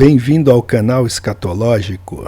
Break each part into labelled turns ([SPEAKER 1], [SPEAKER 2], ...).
[SPEAKER 1] Bem-vindo ao canal Escatológico.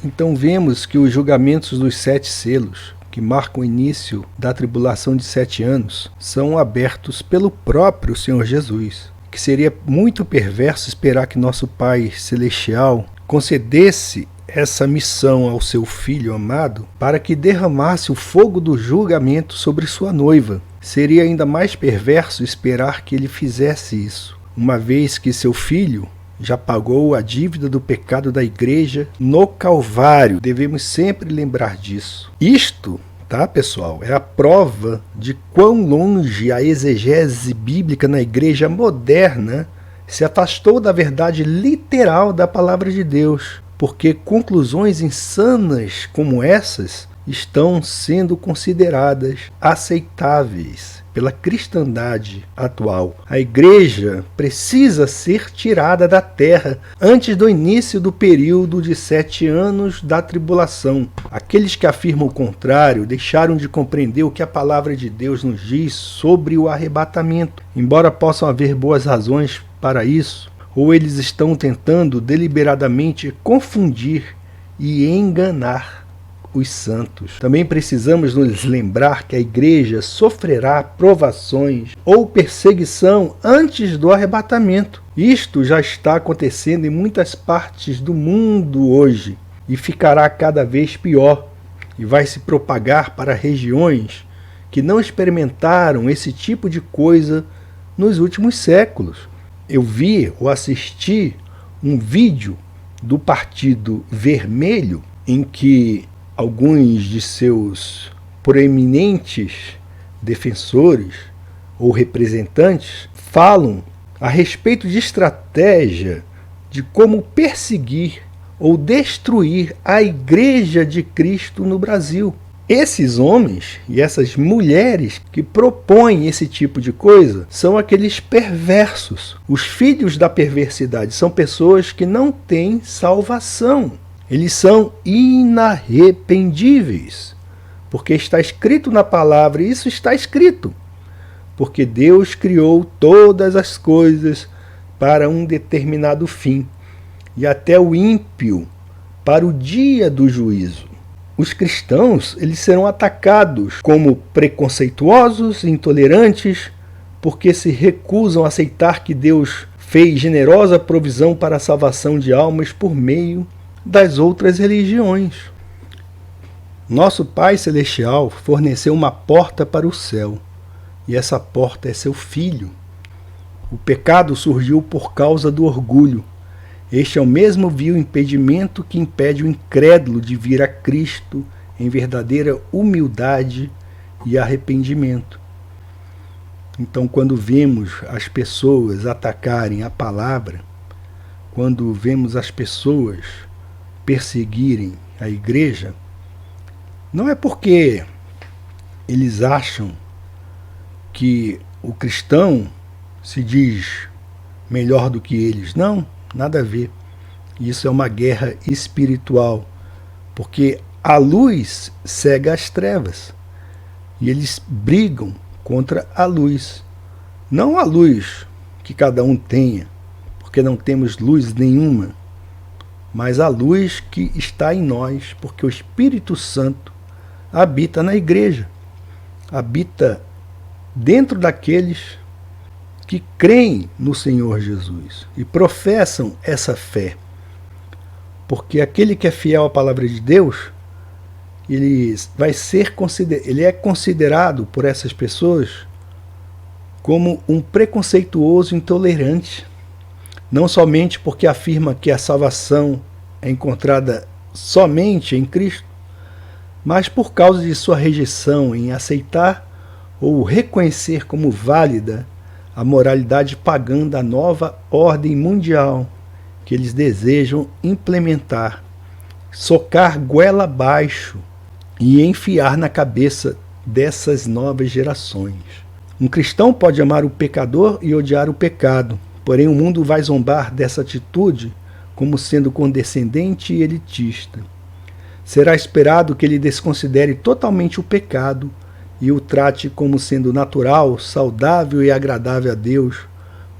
[SPEAKER 1] Então vemos que os julgamentos dos 7 selos, que marcam o início da tribulação de 7 anos, são abertos pelo próprio Senhor Jesus, que seria muito perverso esperar que nosso Pai Celestial concedesse essa missão ao seu Filho amado para que derramasse o fogo do julgamento sobre sua noiva. Seria ainda mais perverso esperar que ele fizesse isso, uma vez que seu Filho já pagou a dívida do pecado da igreja no Calvário. Devemos sempre lembrar disso. Isto, tá, pessoal, é a prova de quão longe a exegese bíblica na igreja moderna se afastou da verdade literal da palavra de Deus, porque conclusões insanas como essas estão sendo consideradas aceitáveis pela cristandade atual. A igreja precisa ser tirada da terra antes do início do período de 7 anos da tribulação. Aqueles que afirmam o contrário deixaram de compreender o que a palavra de Deus nos diz sobre o arrebatamento. Embora possam haver boas razões para isso, ou eles estão tentando deliberadamente confundir e enganar os santos. Também precisamos nos lembrar que a igreja sofrerá provações ou perseguição antes do arrebatamento. Isto já está acontecendo em muitas partes do mundo hoje e ficará cada vez pior e vai se propagar para regiões que não experimentaram esse tipo de coisa nos últimos séculos. Eu vi ou assisti um vídeo do Partido Vermelho em que alguns de seus proeminentes defensores ou representantes falam a respeito de estratégia de como perseguir ou destruir a Igreja de Cristo no Brasil. Esses homens e essas mulheres que propõem esse tipo de coisa são aqueles perversos. Os filhos da perversidade são pessoas que não têm salvação. Eles são inarrependíveis, porque está escrito na palavra, e isso está escrito, porque Deus criou todas as coisas para um determinado fim, e até o ímpio para o dia do juízo. Os cristãos, eles serão atacados como preconceituosos, intolerantes, porque se recusam a aceitar que Deus fez generosa provisão para a salvação de almas por meio das outras religiões. Nosso Pai Celestial forneceu uma porta para o céu, e essa porta é seu Filho. O pecado surgiu por causa do orgulho. Este é o mesmo vil impedimento que impede o incrédulo de vir a Cristo em verdadeira humildade e arrependimento. Então, quando vemos as pessoas atacarem a palavra, quando vemos as pessoas perseguirem a igreja, não é porque eles acham que o cristão se diz melhor do que eles. Não, nada a ver. Isso é uma guerra espiritual, porque a luz cega as trevas e eles brigam contra a luz. Não a luz que cada um tenha, porque não temos luz nenhuma, mas a luz que está em nós, porque o Espírito Santo habita na igreja, habita dentro daqueles que creem no Senhor Jesus e professam essa fé. Porque aquele que é fiel à palavra de Deus, ele é considerado por essas pessoas como um preconceituoso intolerante. Não somente porque afirma que a salvação é encontrada somente em Cristo, mas por causa de sua rejeição em aceitar ou reconhecer como válida a moralidade pagã da nova ordem mundial que eles desejam implementar, socar goela abaixo e enfiar na cabeça dessas novas gerações. Um cristão pode amar o pecador e odiar o pecado, porém o mundo vai zombar dessa atitude como sendo condescendente e elitista. Será esperado que ele desconsidere totalmente o pecado e o trate como sendo natural, saudável e agradável a Deus,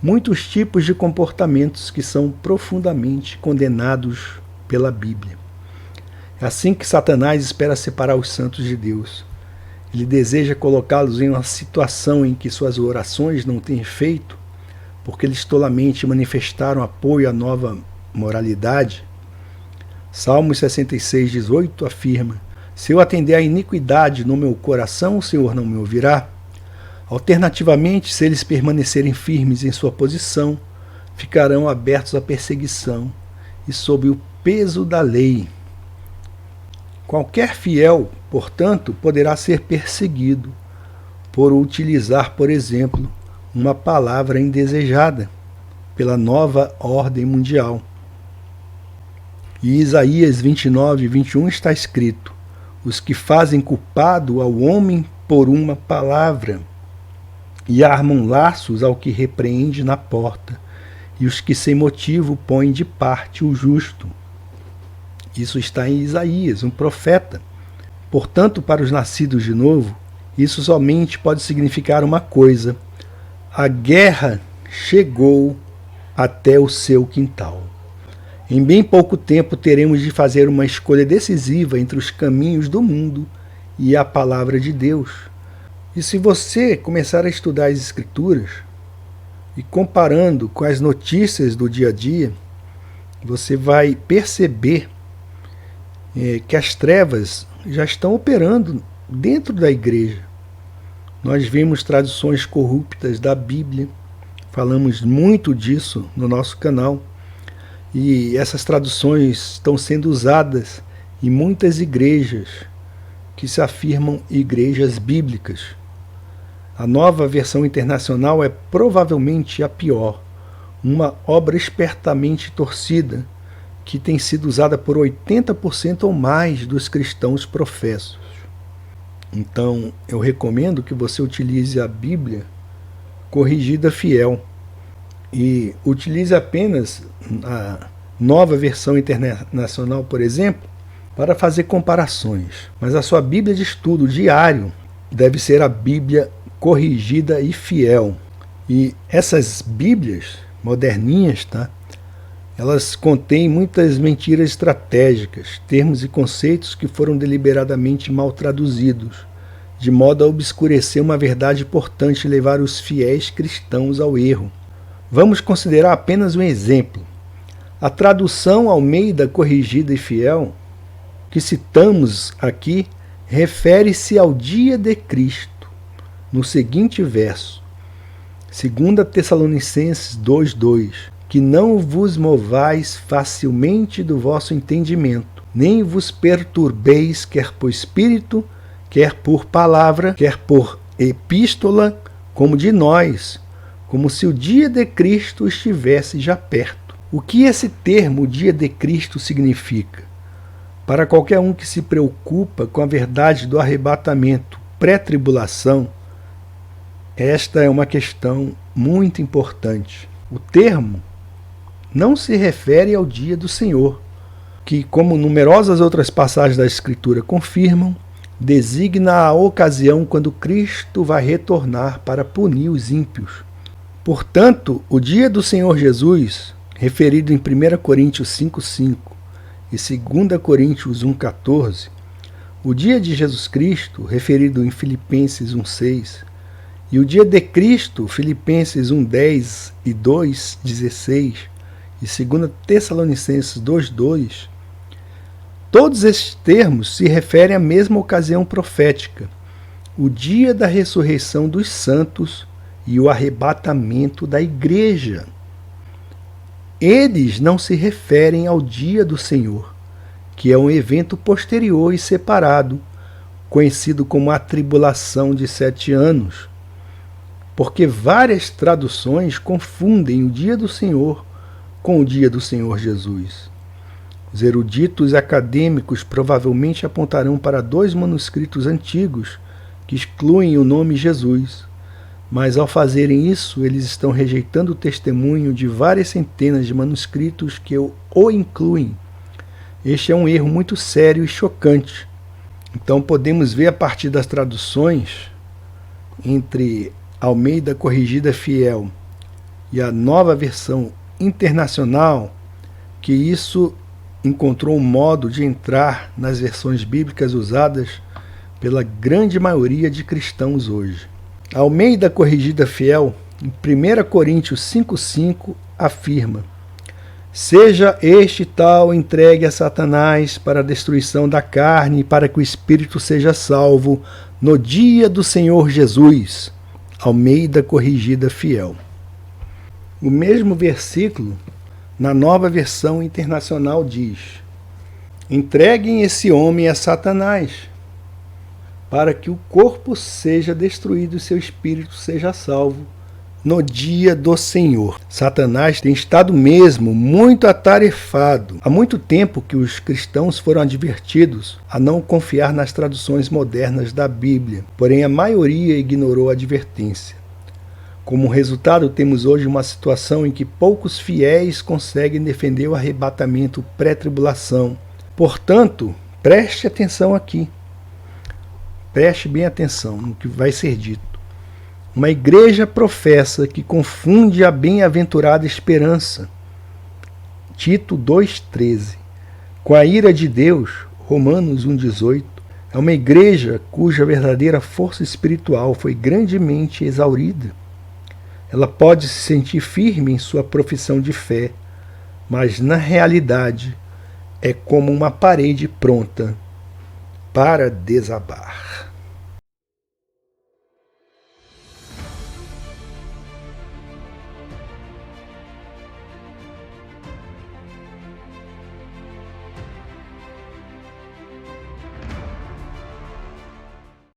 [SPEAKER 1] muitos tipos de comportamentos que são profundamente condenados pela Bíblia. É assim que Satanás espera separar os santos de Deus. Ele deseja colocá-los em uma situação em que suas orações não têm efeito, porque eles tolamente manifestaram apoio à nova moralidade. Salmos 66:18 afirma: se eu atender à iniquidade no meu coração, o Senhor não me ouvirá. Alternativamente, se eles permanecerem firmes em sua posição, ficarão abertos à perseguição e sob o peso da lei. Qualquer fiel, portanto, poderá ser perseguido por utilizar, por exemplo, uma palavra indesejada pela nova ordem mundial. Em Isaías 29:21 está escrito: os que fazem culpado ao homem por uma palavra e armam laços ao que repreende na porta, e os que sem motivo põem de parte o justo. Isso está em Isaías, um profeta. Portanto, para os nascidos de novo, isso somente pode significar uma coisa: a guerra chegou até o seu quintal. Em bem pouco tempo teremos de fazer uma escolha decisiva entre os caminhos do mundo e a palavra de Deus. E se você começar a estudar as Escrituras e comparando com as notícias do dia a dia, você vai perceber que as trevas já estão operando dentro da igreja. Nós vimos traduções corruptas da Bíblia, falamos muito disso no nosso canal, e essas traduções estão sendo usadas em muitas igrejas que se afirmam igrejas bíblicas. A nova versão internacional é provavelmente a pior, uma obra espertamente torcida, que tem sido usada por 80% ou mais dos cristãos professos. Então, eu recomendo que você utilize a Bíblia corrigida fiel e utilize apenas a nova versão internacional, por exemplo, para fazer comparações. Mas a sua Bíblia de estudo diário deve ser a Bíblia corrigida e fiel. E essas Bíblias moderninhas, tá? Elas contêm muitas mentiras estratégicas, termos e conceitos que foram deliberadamente mal traduzidos, de modo a obscurecer uma verdade importante e levar os fiéis cristãos ao erro. Vamos considerar apenas um exemplo. A tradução Almeida corrigida e fiel, que citamos aqui, refere-se ao dia de Cristo, no seguinte verso, 2 Tessalonicenses 2:2, que não vos movais facilmente do vosso entendimento, nem vos perturbeis quer por espírito, quer por palavra, quer por epístola, como de nós, como se o dia de Cristo estivesse já perto. O que esse termo, dia de Cristo, significa? Para qualquer um que se preocupa com a verdade do arrebatamento pré-tribulação, esta é uma questão muito importante. O termo não se refere ao dia do Senhor, que, como numerosas outras passagens da Escritura confirmam, designa a ocasião quando Cristo vai retornar para punir os ímpios. Portanto, o dia do Senhor Jesus, referido em 1 Coríntios 5:5 e 2 Coríntios 1:14, o dia de Jesus Cristo, referido em Filipenses 1:6, e o dia de Cristo, Filipenses 1:10 e 2:16, e 2 Tessalonicenses 2:2, todos esses termos se referem à mesma ocasião profética, o dia da ressurreição dos santos e o arrebatamento da igreja. Eles não se referem ao dia do Senhor, que é um evento posterior e separado, conhecido como a tribulação de 7 anos, porque várias traduções confundem o dia do Senhor com o dia do Senhor Jesus. Os eruditos acadêmicos provavelmente apontarão para 2 manuscritos antigos que excluem o nome Jesus, mas ao fazerem isso, eles estão rejeitando o testemunho de várias centenas de manuscritos que o incluem. Este é um erro muito sério e chocante. Então podemos ver a partir das traduções entre Almeida Corrigida Fiel e a Nova Versão Internacional, que isso encontrou um modo de entrar nas versões bíblicas usadas pela grande maioria de cristãos hoje. A Almeida Corrigida Fiel, em 1 Coríntios 5,5, afirma: seja este tal entregue a Satanás para a destruição da carne, para que o espírito seja salvo no dia do Senhor Jesus. Almeida Corrigida Fiel. O mesmo versículo, na Nova Versão Internacional, diz: entreguem esse homem a Satanás, para que o corpo seja destruído e seu espírito seja salvo no dia do Senhor. Satanás tem estado mesmo muito atarefado. Há muito tempo que os cristãos foram advertidos a não confiar nas traduções modernas da Bíblia, porém a maioria ignorou a advertência. Como resultado, temos hoje uma situação em que poucos fiéis conseguem defender o arrebatamento pré-tribulação. Portanto, preste atenção aqui. Preste bem atenção no que vai ser dito. Uma igreja professa que confunde a bem-aventurada esperança, Tito 2,13, com a ira de Deus, Romanos 1,18, é uma igreja cuja verdadeira força espiritual foi grandemente exaurida. Ela pode se sentir firme em sua profissão de fé, mas na realidade é como uma parede pronta para desabar.